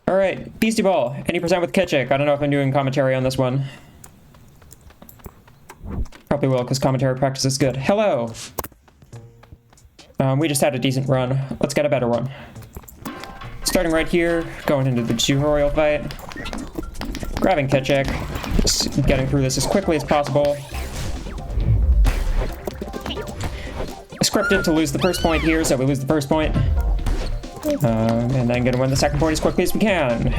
Alright, Beastieball, any percent with Kichik. I don't know if I'm doing commentary on this one. Probably will, because commentary practice is good. Hello! We just had a decent run. Let's get a better one. Starting right here, going into the tutorial fight. Grabbing Kichik. Just getting through this as quickly as possible. Scripted to lose the first point here, so we lose the first point. And then gonna win the second point as quickly as we can.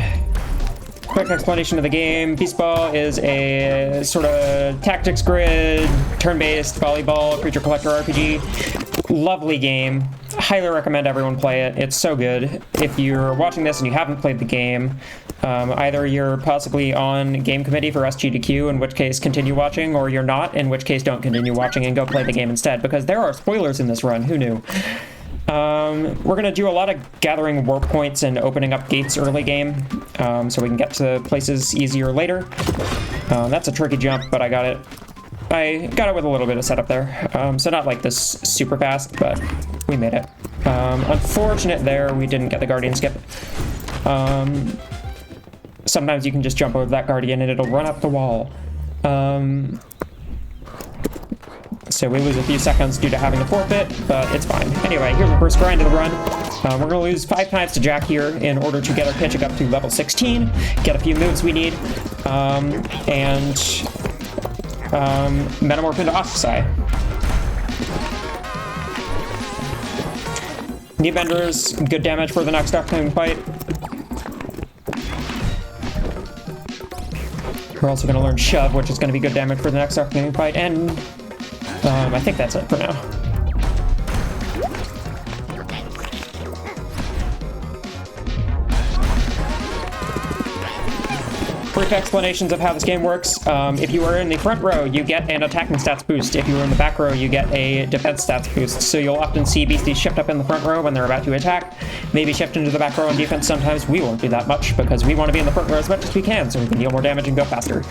Quick explanation of the game. Beastieball is a sort of tactics grid, turn-based volleyball, creature collector RPG. Lovely game. Highly recommend everyone play it. It's so good. If you're watching this and you haven't played the game, either you're possibly on game committee for SGDQ, in which case continue watching, or you're not, in which case don't continue watching and go play the game instead, because there are spoilers in this run. Who knew? We're going to do a lot of gathering warp points and opening up gates early game, so we can get to places easier later. That's a tricky jump, but I got it. I got it with a little bit of setup there. So not like this super fast, but we made it. Unfortunate there, we didn't get the Guardian skip. Sometimes you can just jump over that Guardian and it'll run up the wall. So we lose a few seconds due to having to forfeit, but it's fine. Anyway, here's the first grind of the run. We're going to lose 5 times to Jack here in order to get our Kichik up to level 16, get a few moves we need, and metamorph into Ostracized. Knee benders, good damage for the next upcoming fight. We're also going to learn Shove, which is going to be good damage for the next upcoming fight, and I think that's it for now. Brief explanations of how this game works. If you are in the front row, you get an attacking stats boost. If you are in the back row, you get a defense stats boost. So you'll often see beasties shift up in the front row when they're about to attack, maybe shift into the back row on defense. Sometimes we won't do that much because we want to be in the front row as much as we can so we can deal more damage and go faster.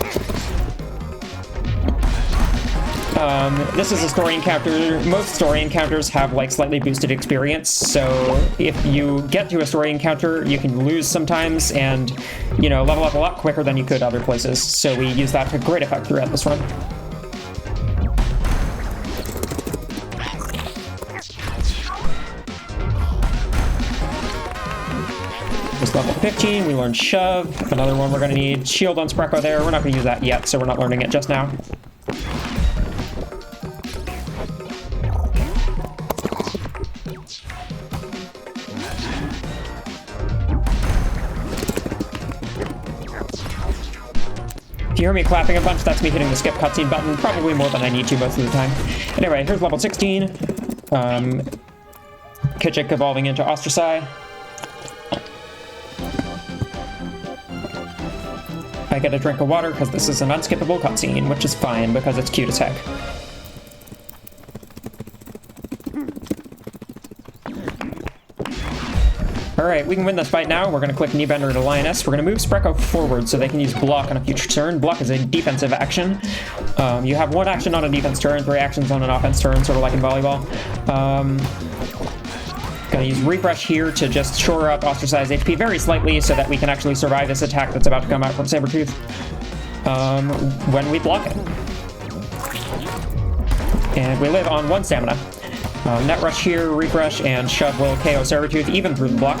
This is a story encounter. Most story encounters have like slightly boosted experience, so if you get to a story encounter, you can lose sometimes and, you know, level up a lot quicker than you could other places. So we use that to great effect throughout this run. Just level 15, we learned Shove. Another one we're going to need. Shield on Spreco there. We're not going to use that yet, so we're not learning it just now. If you hear me clapping a bunch, that's me hitting the skip cutscene button, probably more than I need to most of the time. Anyway, here's level 16. Kichik evolving into Ostracized. I get a drink of water because this is an unskippable cutscene, which is fine because it's cute as heck. Alright, we can win this fight now. We're going to click Kneebender to Lioness. We're going to move Spreco forward so they can use Block on a future turn. Block is a defensive action. You have 1 action on a defense turn, 3 actions on an offense turn, sort of like in volleyball. Going to use Refresh here to just shore up Ostracized HP very slightly so that we can actually survive this attack that's about to come out from Sabretooth when we block it. And we live on 1 stamina. Net Rush here, Refresh, and Shove will KO Sabretooth even through the block.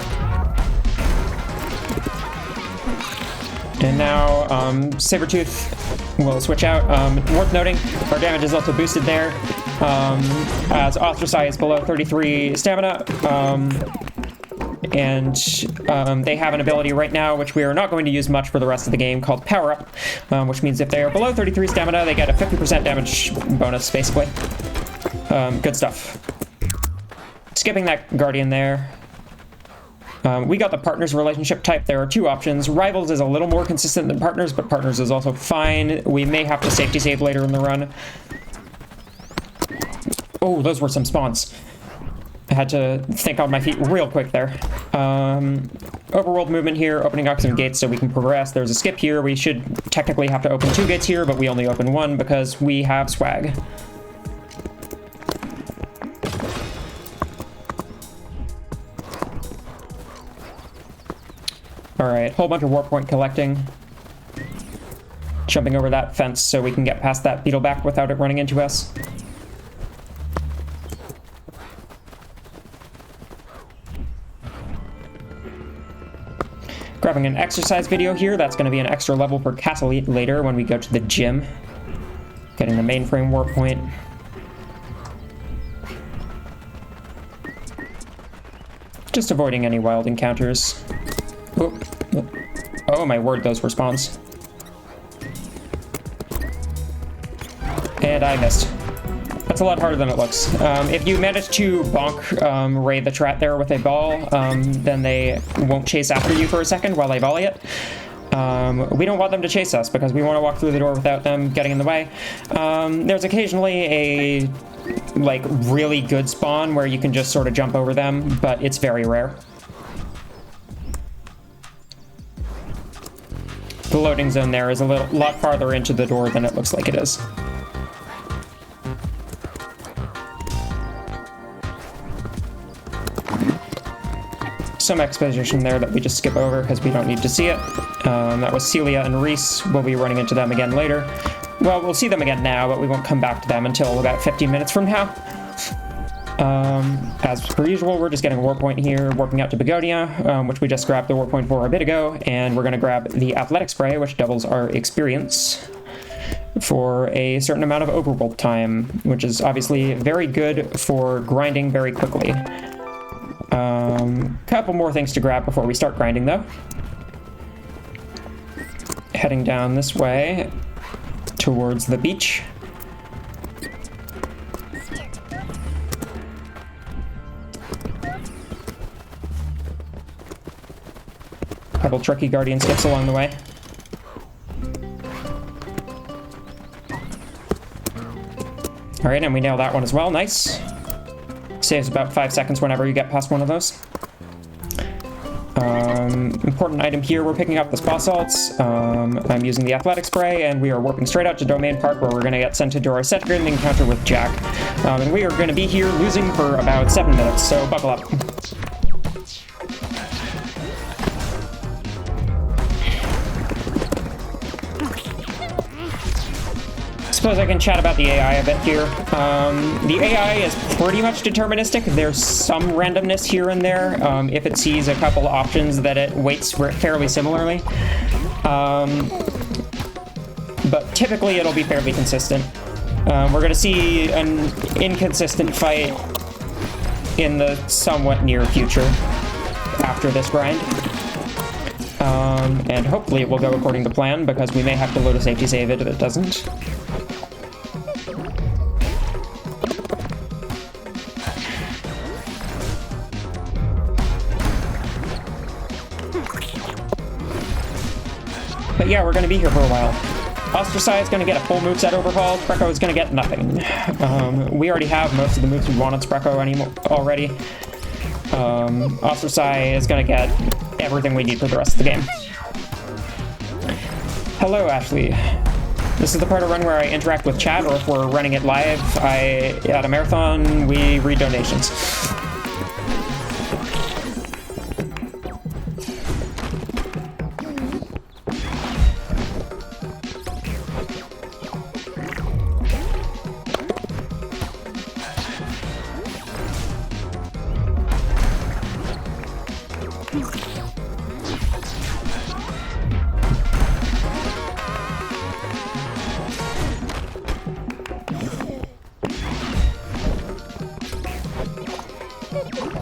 And now Sabretooth will switch out. Worth noting, our damage is also boosted there, as Ostracized is below 33 stamina. And they have an ability right now, which we are not going to use much for the rest of the game, called Power Up, which means if they are below 33 stamina, they get a 50% damage bonus, basically. Good stuff. Skipping that Guardian there. We got the Partners relationship type. There are 2 options. Rivals is a little more consistent than Partners, but Partners is also fine. We may have to safety save later in the run. Oh, those were some spawns. I had to think on my feet real quick there. Overworld movement here, opening up some gates so we can progress. There's a skip here. We should technically have to open 2 gates here, but we only open 1 because we have swag. Alright, whole bunch of warp point collecting. Jumping over that fence so we can get past that beetle back without it running into us. Grabbing an exercise video here. That's going to be an extra level for Castle later when we go to the gym. Getting the mainframe warp point. Just avoiding any wild encounters. Oh my word, those were spawns. And I missed. That's a lot harder than it looks. If you manage to bonk Ray the Trat there with a ball, then they won't chase after you for a second while they volley it. We don't want them to chase us because we want to walk through the door without them getting in the way. There's occasionally a like really good spawn where you can just sort of jump over them, but it's very rare. The loading zone there is a lot farther into the door than it looks like it is. Some exposition there that we just skip over because we don't need to see it. That was Celia and Reese. We'll be running into them again later. Well, we'll see them again now, but we won't come back to them until about 15 minutes from now. As per usual, we're just getting a warp point here, warping out to Begonia, which we just grabbed the warp point for a bit ago, and we're going to grab the athletic spray, which doubles our experience for a certain amount of overworld time, which is obviously very good for grinding very quickly. Couple more things to grab before we start grinding, though. Heading down this way towards the beach. Couple tricky guardian skips along the way. Alright, and we nailed that one as well. Nice. Saves about 5 seconds whenever you get past one of those. Important item here, we're picking up the spa salts. I'm using the athletic spray, and we are warping straight out to Domain Park, where we're going to get sent into our second encounter with Jack. And we are going to be here losing for about 7 minutes, so buckle up. Suppose I can chat about the AI a bit here. The AI is pretty much deterministic. There's some randomness here and there. If it sees a couple options that it weights fairly similarly. But typically it'll be fairly consistent. We're going to see an inconsistent fight in the somewhat near future after this grind. And hopefully it will go according to plan, because we may have to load a safety save if it doesn't. But yeah, we're going to be here for a while. Ostracize is going to get a full moveset overhaul. Sprecho is going to get nothing. We already have most of the moves we want on Sprecho already. Ostracize is going to get everything we need for the rest of the game. Hello, Ashley. This is the part of run where I interact with chat, or if we're running it live, at a marathon, we read donations.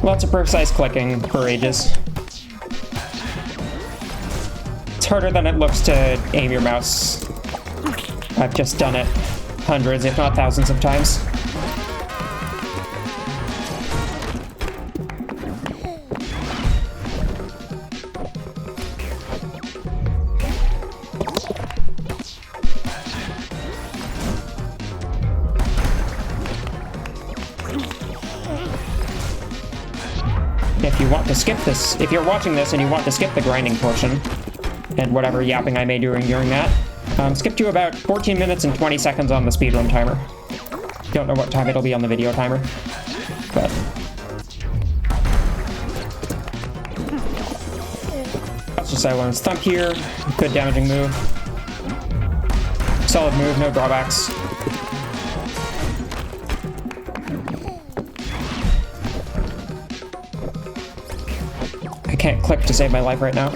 Lots of precise clicking for ages. It's harder than it looks to aim your mouse. I've just done it hundreds, if not thousands of times. If you want to skip this, if you're watching this and you want to skip the grinding portion, and whatever yapping I may do during that, skip to about 14 minutes and 20 seconds on the speedrun timer. Don't know what time it'll be on the video timer, but... Ostracized learns Thump here. Good damaging move. Solid move, no drawbacks. I can't click to save my life right now.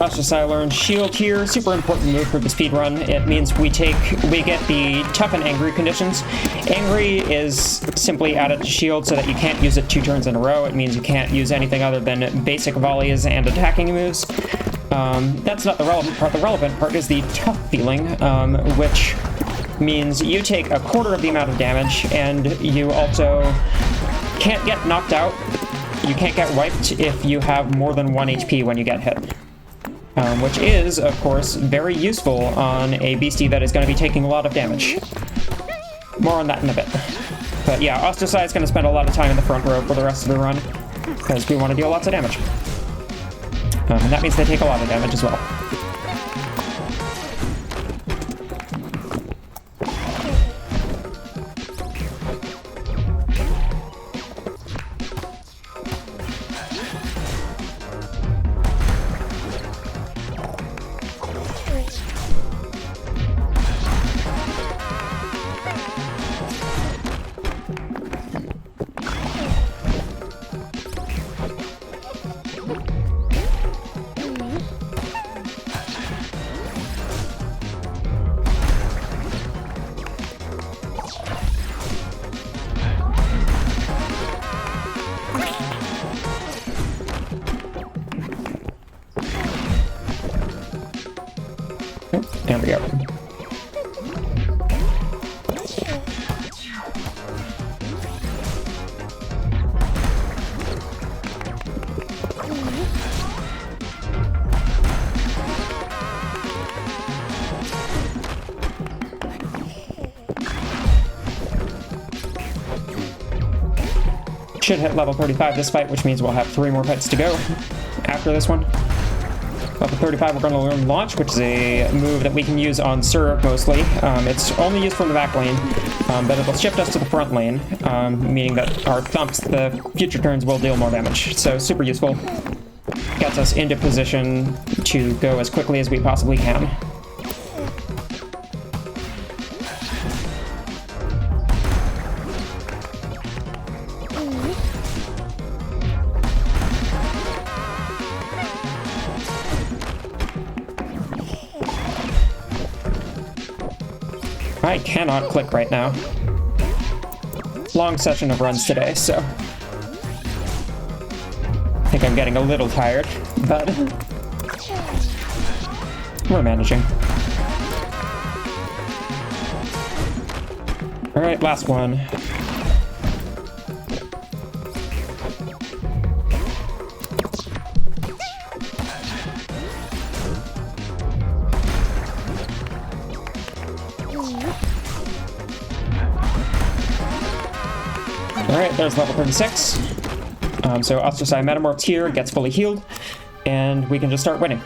Ostracized learns Shield here. Super important move for the speedrun. It means we get the tough and angry conditions. Angry is simply added to Shield so that you can't use it 2 turns in a row. It means you can't use anything other than basic volleys and attacking moves. That's not the relevant part. The relevant part is the tough feeling, which means you take 1/4 of the amount of damage, and you also can't get knocked out. You can't get wiped if you have more than 1 HP when you get hit. Which is, of course, very useful on a beastie that is going to be taking a lot of damage. More on that in a bit. But yeah, Ostracized is going to spend a lot of time in the front row for the rest of the run, because we want to deal lots of damage. And that means they take a lot of damage as well. There we go. Should hit level 35 this fight, which means we'll have 3 more fights to go after this one. Level 35, we're going to learn Launch, which is a move that we can use on Syrup mostly. It's only used from the back lane, but it'll shift us to the front lane, meaning that our thumps, the future turns, will deal more damage. So super useful. Gets us into position to go as quickly as we possibly can. I cannot click right now. Long session of runs today, so I think I'm getting a little tired, but we're managing. All right, last one. right, there's level 36. So Ostracized Metamorphs here gets fully healed, and we can just start winning.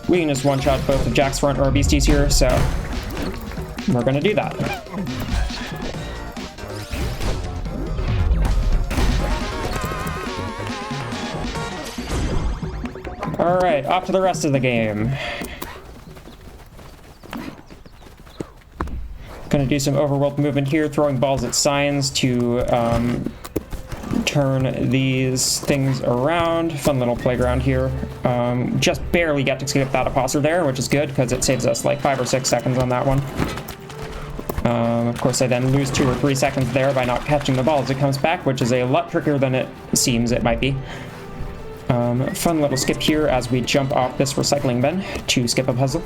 We can just one-shot both of Jack's front row beasties here, so we're gonna do that. Alright, off to the rest of the game. Gonna do some overworld movement here, throwing balls at signs to turn these things around. Fun little playground here. Just barely get to skip that imposter there, which is good because it saves us like 5 or 6 seconds on that one. Of course, I then lose 2 or 3 seconds there by not catching the ball as it comes back, which is a lot trickier than it seems it might be. Fun little skip here as we jump off this recycling bin to skip a puzzle.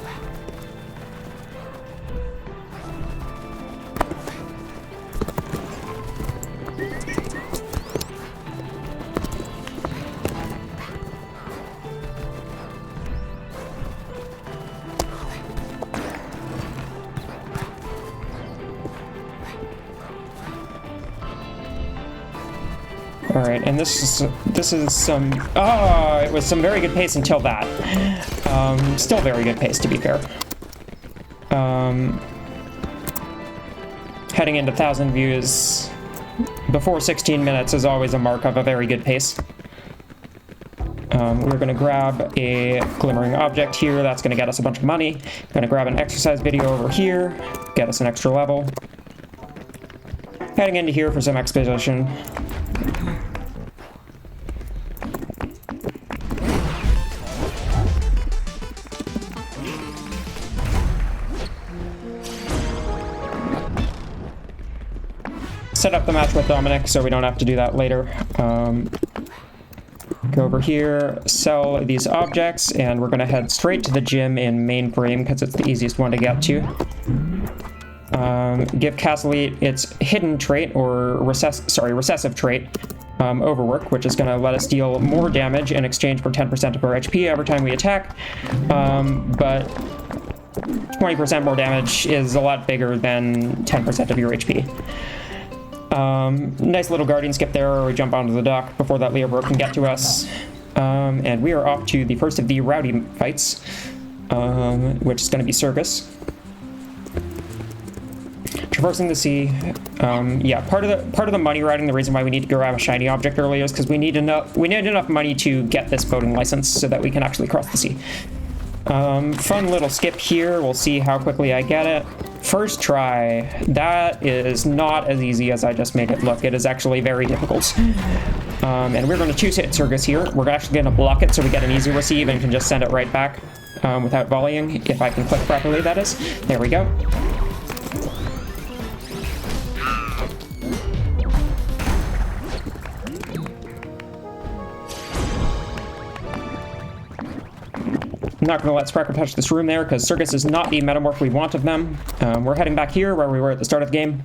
Alright, and this is some... Oh, it was some very good pace until that. Still very good pace, to be fair. Heading into 1,000 views before 16 minutes is always a mark of a very good pace. We're going to grab a glimmering object here. That's going to get us a bunch of money. Going to grab an exercise video over here. Get us an extra level. Heading into here for some exposition. Set up the match with Dominic so we don't have to do that later. Go over here, sell these objects, and we're going to head straight to the gym in mainframe because it's the easiest one to get to. Give Castle Elite its hidden trait, or recessive trait, Overwork, which is going to let us deal more damage in exchange for 10% of our HP every time we attack. But 20% more damage is a lot bigger than 10% of your HP. Nice little guardian skip there, where we jump onto the dock before that Leobro can get to us. And we are off to the first of the rowdy fights, which is going to be Circus. Traversing the sea. Yeah, part of the money routing, the reason why we need to go grab a shiny object earlier is because we need enough money to get this boating license so that we can actually cross the sea. Fun little skip here. We'll see how quickly I get it. First try. That is not as easy as I just made it look. It is actually very difficult. And we're going to choose hit Circus here. We're actually going to block it so we get an easy receive and can just send it right back without volleying, if I can click properly, that is. There we go. I'm not going to let Sparker touch this room there, because Circus is not the metamorph we want of them. We're heading back here, where we were at the start of the game.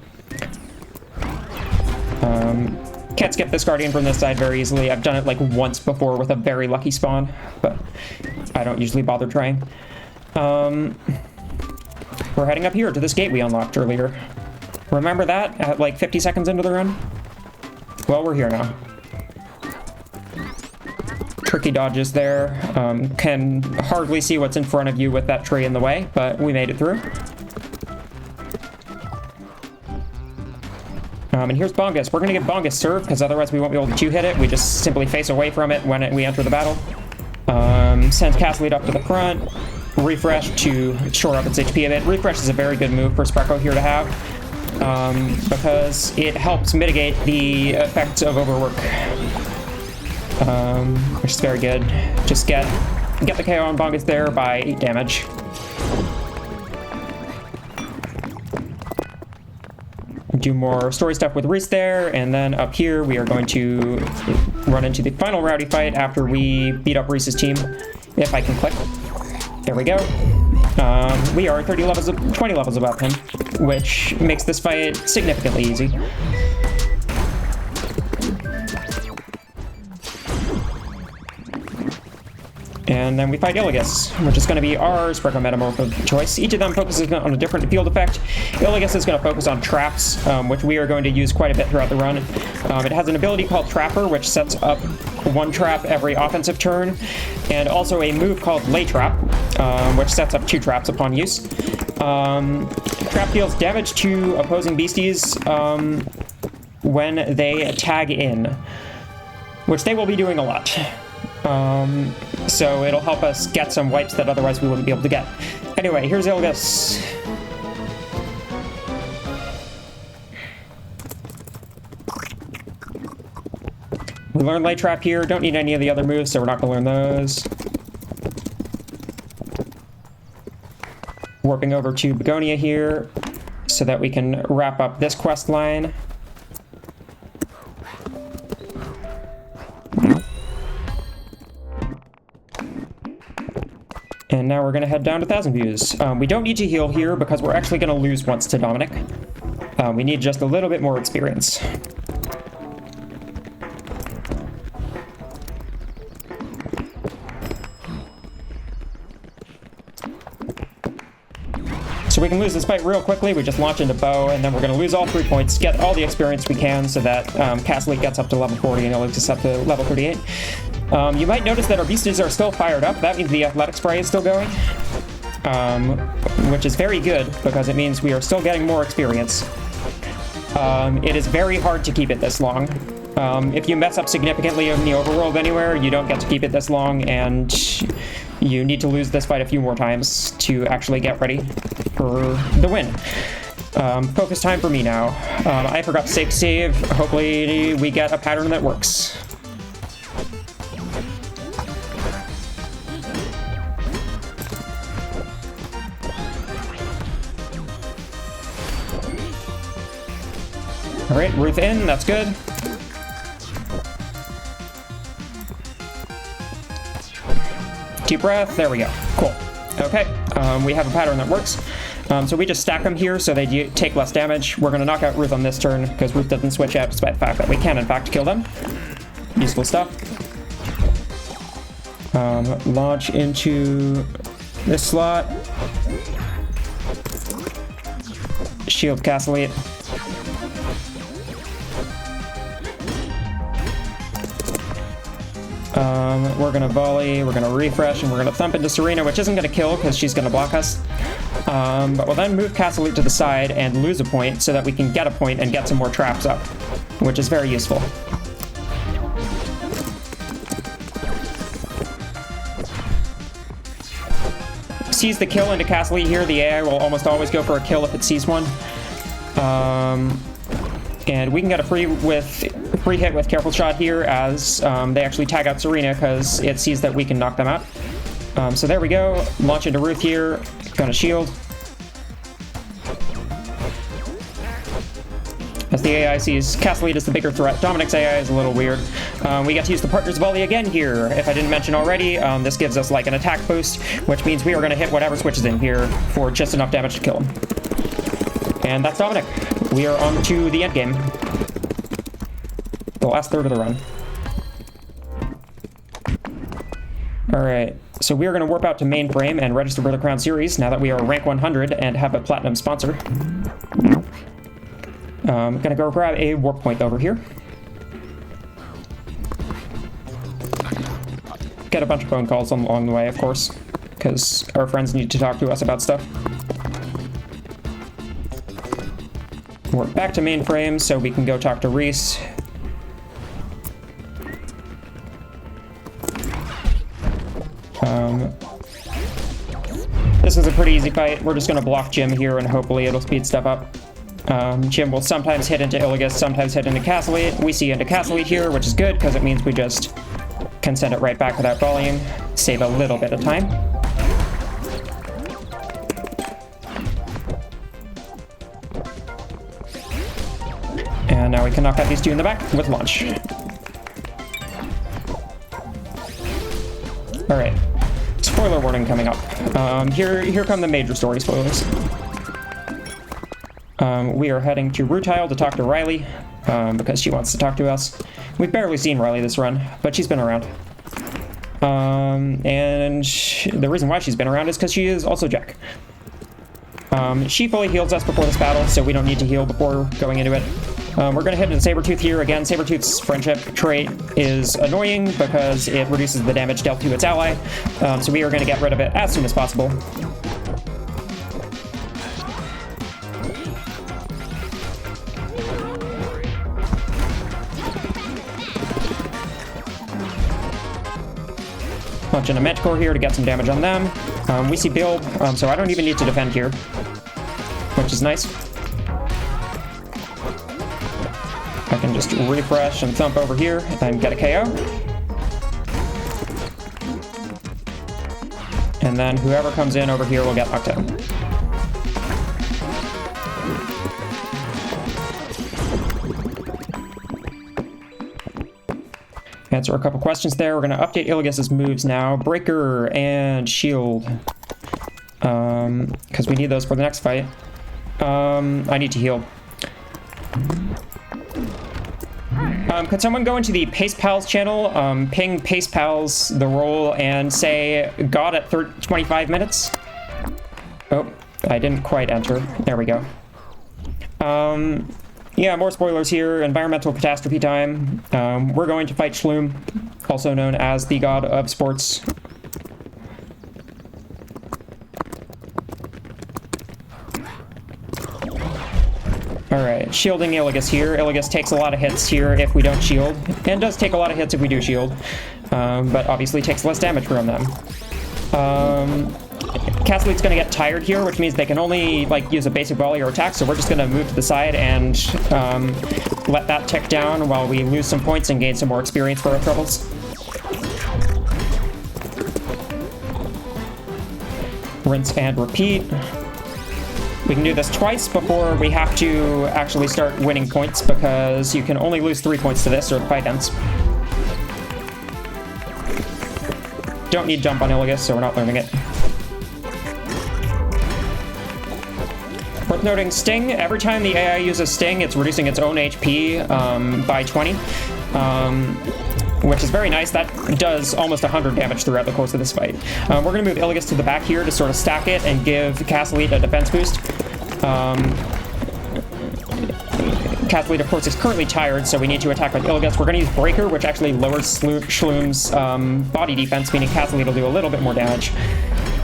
Can't skip this Guardian from this side very easily. I've done it like once before with a very lucky spawn, but I don't usually bother trying. We're heading up here to this gate we unlocked earlier. Remember that at like 50 seconds into the run? Well, we're here now. Tricky dodges there. Can hardly see what's in front of you with that tree in the way, but we made it through. And here's Bongus. We're going to get Bongus served, because otherwise we won't be able to two-hit it. We just simply face away from it when we enter the battle. Send Castle Elite up to the front. Refresh to shore up its HP a bit. Refresh is a very good move for Sparko here to have, because it helps mitigate the effects of overwork. Which is very good. Just get the KO on Bongus there by 8 damage. Do more story stuff with Reese there, and then up here we are going to run into the final rowdy fight after we beat up Reese's team, if I can click. There we go. We are 20 levels above him, which makes this fight significantly easy. And then we fight Iligas, which is going to be our Sprinkle Metamorph of choice. Each of them focuses on a different field effect. Iligas is going to focus on traps, which we are going to use quite a bit throughout the run. It has an ability called Trapper, which sets up one trap every offensive turn, and also a move called Lay Trap, which sets up 2 traps upon use. Trap deals damage to opposing beasties when they tag in, which they will be doing a lot. So it'll help us get some wipes that otherwise we wouldn't be able to get. Anyway, here's Iligas. We learned Lay Trap here. Don't need any of the other moves, so we're not going to learn those. Warping over to Begonia here so that we can wrap up this quest line. And now we're going to head down to Thousand Views. We don't need to heal here because we're actually going to lose once to Dominic. We need just a little bit more experience. So we can lose this fight real quickly. We just launch into Bow, and then we're going to lose all 3 points, get all the experience we can so that Castle gets up to level 40 and Alex gets up to level 38. You might notice that our beasties are still fired up. That means the athletic spray is still going, which is very good because it means we are still getting more experience. It is very hard to keep it this long. If you mess up significantly in the overworld anywhere, you don't get to keep it this long, and you need to lose this fight a few more times to actually get ready for the win. Focus time for me now. I forgot to save. Hopefully we get a pattern that works. All right, Ruth in, that's good. Deep breath, there we go, cool. Okay, we have a pattern that works. So we just stack them here so they take less damage. We're gonna knock out Ruth on this turn because Ruth doesn't switch out despite the fact that we can in fact kill them. Useful stuff. Launch into this slot. Shield Castle. We're gonna volley, we're gonna refresh, and we're gonna thump into Serena, which isn't gonna kill because she's gonna block us. But we'll then move Castle to the side and lose a point so that we can get a point and get some more traps up, which is very useful. Sees the kill into Castle here. The AI will almost always go for a kill if it sees one. And we can get a free hit with Careful Shot here as they actually tag out Serena because it sees that we can knock them out. So there we go. Launch into Ruth here. Gonna shield. As the AI sees Castle as the bigger threat. Dominic's AI is a little weird. We get to use the Partner's Volley again here. If I didn't mention already, this gives us like an attack boost, which means we are going to hit whatever switches in here for just enough damage to kill him. And that's Dominic. We are on to the end game. The last third of the run. Alright, so we are going to warp out to mainframe and register for the Crown Series now that we are rank 100 and have a platinum sponsor. I'm going to go grab a warp point over here. Get a bunch of phone calls along the way, of course, because our friends need to talk to us about stuff. We're back to mainframe so we can go talk to Reese. This is a pretty easy fight. We're just going to block Jim here and hopefully it'll speed stuff up. Jim will sometimes hit into Iligas, sometimes hit into Castle. We see into Castle here, which is good because it means we just can send it right back without volleying, save a little bit of time. And now we can knock out these two in the back with launch. Alright. Spoiler warning coming up. Here come the major story spoilers. We are heading to Rutile to talk to Riley, because she wants to talk to us. We've barely seen Riley this run, but she's been around. And the reason why she's been around is because she is also Jack. She fully heals us before this battle, so we don't need to heal before going into it. We're going to hit into Sabretooth here. Again, Sabretooth's friendship trait is annoying because it reduces the damage dealt to its ally, so we are going to get rid of it as soon as possible. Punch in a Manticore here to get some damage on them. We see build, so I don't even need to defend here, which is nice. I can just refresh and thump over here and get a KO. And then whoever comes in over here will get knocked out. Answer a couple questions there. We're going to update Iligas's moves now. Breaker and Shield. Because we need those for the next fight. I need to heal. Could someone go into the Pace Pals channel, ping Pace Pals the role, and say God at 25 minutes? Oh, I didn't quite enter. There we go. Yeah, more spoilers here. Environmental catastrophe time. We're going to fight Shloom, also known as the god of sports. Alright, shielding Iligas here. Iligas takes a lot of hits here if we don't shield, and does take a lot of hits if we do shield, but obviously takes less damage from them. Castleet's going to get tired here, which means they can only like use a basic volley or attack, so we're just going to move to the side and let that tick down while we lose some points and gain some more experience for our troubles. Rinse and repeat. We can do this twice before we have to actually start winning points, because you can only lose 3 points to this or the fight ends. Don't need jump on Iligas, so we're not learning it. Worth noting, Sting. Every time the AI uses Sting, it's reducing its own HP by 20, which is very nice. That does almost 100 damage throughout the course of this fight. We're going to move Iligas to the back here to sort of stack it and give Castleet a defense boost. Castleet, of course, is currently tired, so we need to attack with Iligas. We're going to use Breaker, which actually lowers Shloom's body defense, meaning Castleet will do a little bit more damage.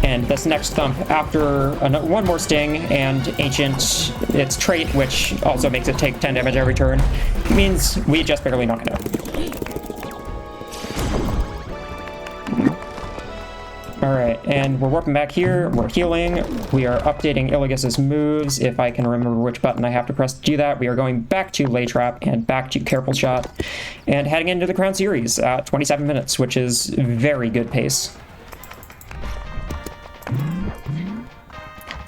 And this next thump, after one more Sting and Ancient, its trait, which also makes it take 10 damage every turn, means we just barely knock it out. Alright, and we're warping back here, we're healing, we are updating Iligas's moves. If I can remember which button I have to press to do that, we are going back to Lay Trap and back to Careful Shot, and heading into the Crown Series at 27 minutes, which is very good pace.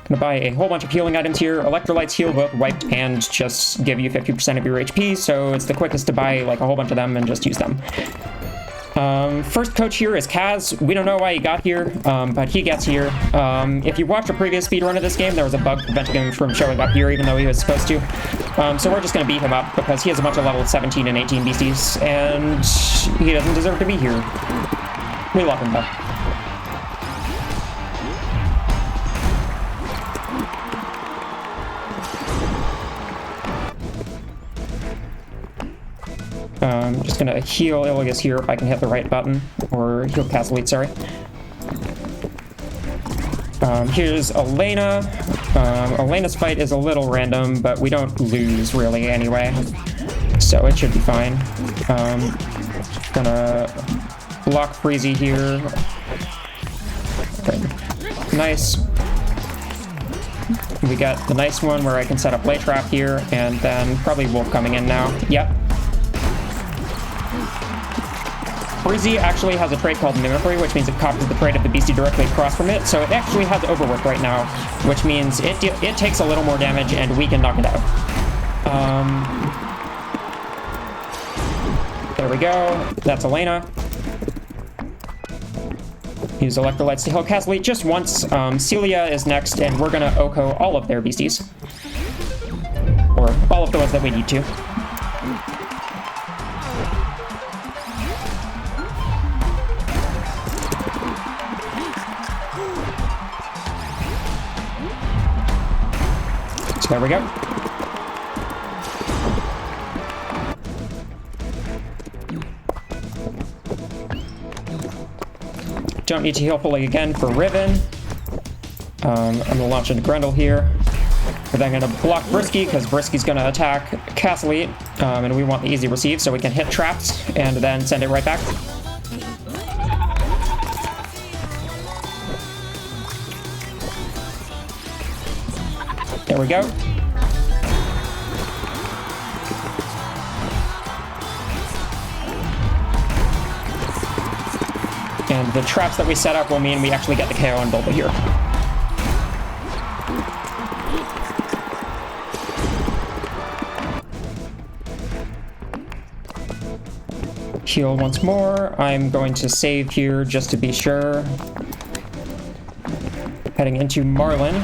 Gonna buy a whole bunch of healing items here. Electrolytes heal both wiped and just give you 50% of your HP, so it's the quickest to buy like a whole bunch of them and just use them. First coach here is Kaz. We don't know why he got here, but he gets here. If you watched a previous speedrun of this game, there was a bug preventing him from showing up here, even though he was supposed to. So we're just going to beat him up, because he has a bunch of level 17 and 18 beasties, and he doesn't deserve to be here. We love him, though. I'm just gonna heal Iligas here if I can hit the right button, or heal Castleet, sorry. Here's Elena. Elena's fight is a little random, but we don't lose really anyway, so it should be fine. Gonna block Freezy here. Okay. Nice. We got the nice one where I can set up Lay Trap here, and then probably Wolf coming in now. Yep. Freezy actually has a trait called Mimicry, which means it copies the trait of the beastie directly across from it, so it actually has Overwork right now, which means it takes a little more damage and we can knock it out. There we go. That's Elena. Use Electrolytes to heal Castleet just once. Celia is next, and we're gonna Oko all of their beasties. Or all of the ones that we need to. There we go. Don't need to heal fully again for Riven. I'm gonna launch into Grendel here. We're then gonna block Brisky, because Brisky's gonna attack Castlete, and we want the easy receive so we can hit traps and then send it right back. There we go. And the traps that we set up will mean we actually get the KO on Bulba here. Heal once more. I'm going to save here just to be sure. Heading into Marlin.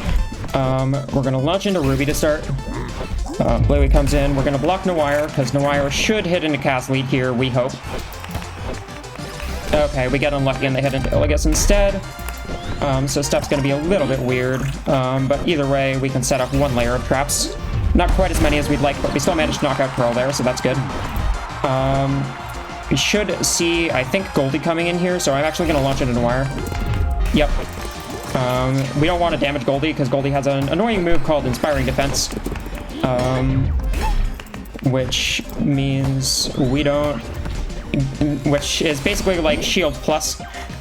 We're going to launch into Ruby to start. Bluey comes in. We're going to block Noire, because Noire should hit into Castlete here, we hope. Okay, we get unlucky and they hit into Iligas instead. So stuff's going to be a little bit weird. But either way, we can set up one layer of traps. Not quite as many as we'd like, but we still managed to knock out Pearl there, so that's good. We should see, I think, Goldie coming in here, so I'm actually going to launch into Noire. Yep. We don't want to damage Goldie, because Goldie has an annoying move called Inspiring Defense. Which means we don't... Which is basically like Shield Plus.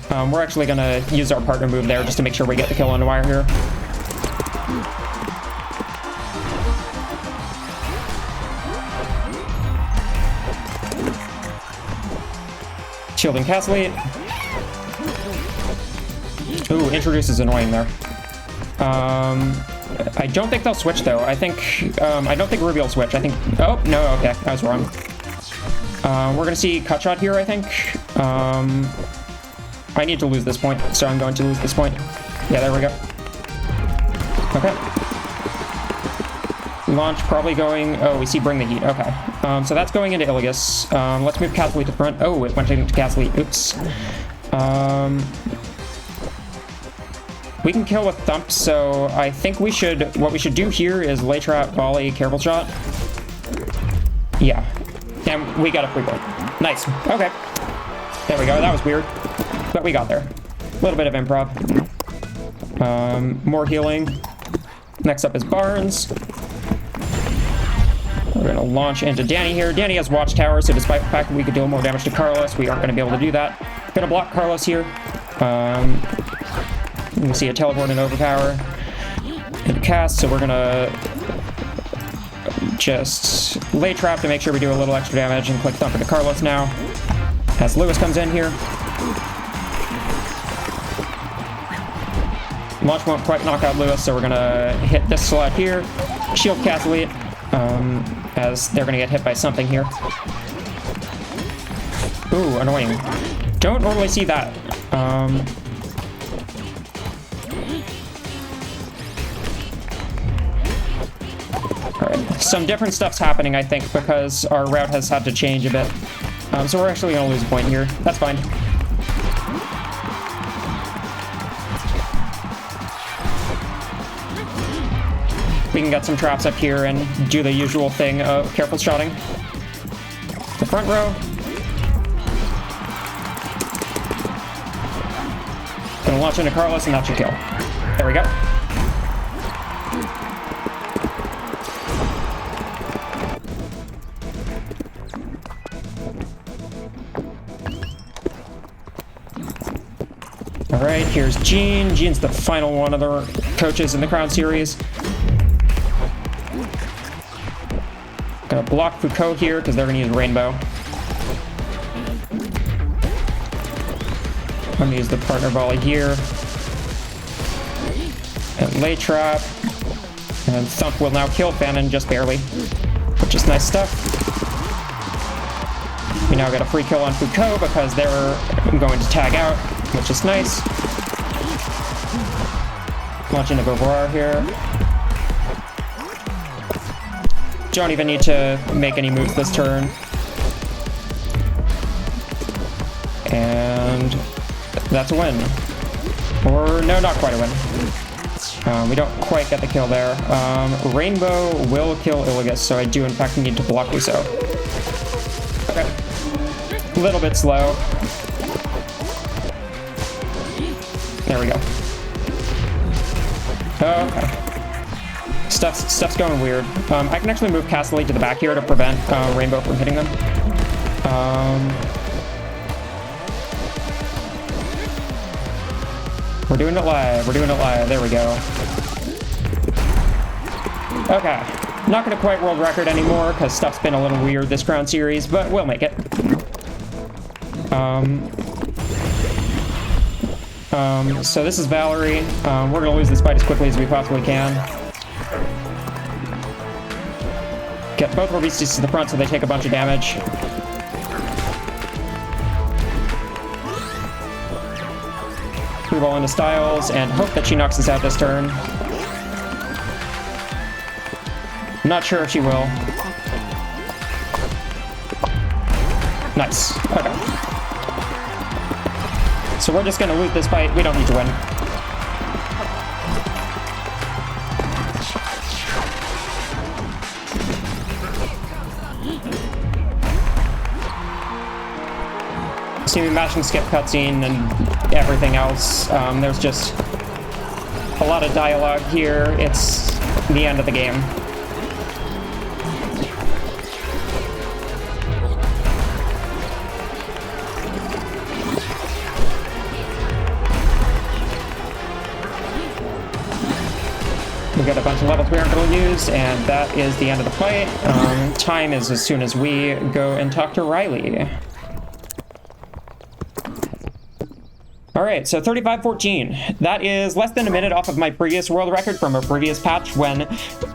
We're actually going to use our partner move there just to make sure we get the kill on Noire here. Shielding Castlete. Ooh, Introduce is annoying there. I don't think they'll switch though. I don't think Ruby will switch. I think... Oh, no, okay. I was wrong. We're gonna see Cut Shot here, I think. I need to lose this point, so I'm going to lose this point. Yeah, there we go. Okay. Launch probably going... Oh, we see Bring the Heat. Okay. So that's going into Iligas. Let's move Castlete to front. Oh, it went into Castlete. Oops. We can kill with Thump, so I think we should... What we should do here is Lay Trap, Volley, Careful Shot. Yeah. And we got a free point. Nice. Okay. There we go. That was weird. But we got there. A little bit of improv. More healing. Next up is Barnes. We're going to launch into Danny here. Danny has Watchtower, so despite the fact that we could deal more damage to Carlos, we aren't going to be able to do that. Going to block Carlos here. You can see a teleport and overpower. And cast, so we're going to just lay trap to make sure we do a little extra damage and click Thump into Carlos now. As Lewis comes in here. Launch won't quite knock out Lewis, so we're going to hit this slot here. Shield Castlete. As they're going to get hit by something here. Ooh, annoying. Don't normally see that. Alright, some different stuff's happening, I think, because our route has had to change a bit. So we're actually going to lose a point here. That's fine. We can get some traps up here and do the usual thing of careful shotting. The front row. Gonna launch into Carlos and that should kill. There we go. Alright, here's Gene. Gene's the final one of the coaches in the Crown Series. Gonna block Foucault here because they're gonna use Rainbow. I'm gonna use the partner volley here. And Lay Trap. And Thump will now kill Fanon just barely. Which is nice stuff. We now got a free kill on Foucault because they're going to tag out, which is nice. Launch into Beauvoir here. Don't even need to make any moves this turn. And that's a win. Or no, not quite a win. We don't quite get the kill there. Rainbow will kill Iligus, so I do in fact need to block Luso. Okay. A little bit slow. There we go. Okay. Stuff's going weird. I can actually move Casterly to the back here to prevent Rainbow from hitting them. We're doing it live. We're doing it live. There we go. Okay. Not going to quite world record anymore because stuff's been a little weird this Crown Series, but we'll make it. So this is Valerie. We're going to lose this fight as quickly as we possibly can. Get both our beasties to the front so they take a bunch of damage. Free ball into Styles and hope that she knocks us out this turn. I'm not sure if she will. Nice. Okay. So we're just going to lose this fight. We don't need to win. See me mashing skip cutscene and everything else. There's just a lot of dialogue here. It's the end of the game. We got a bunch of levels we aren't going to use, and that is the end of the fight. Time is as soon as we go and talk to Riley. Alright, so 35-14. That is less than a minute off of my previous world record from a previous patch when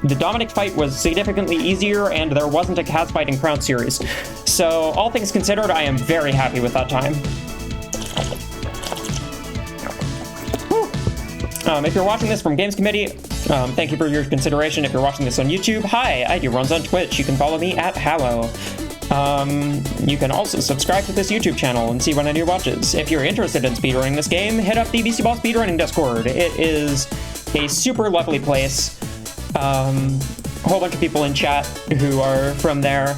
the Dominic fight was significantly easier and there wasn't a Kaz fight in Crown Series. So, all things considered, I am very happy with that time. If you're watching this from Games Committee, thank you for your consideration. If you're watching this on YouTube, hi, I do runs on Twitch. You can follow me at Hallow. You can also subscribe to this YouTube channel and see when I do watches. If you're interested in speedrunning this game, hit up the Beastieball Speedrunning Discord. It is a super lovely place. A whole bunch of people in chat who are from there.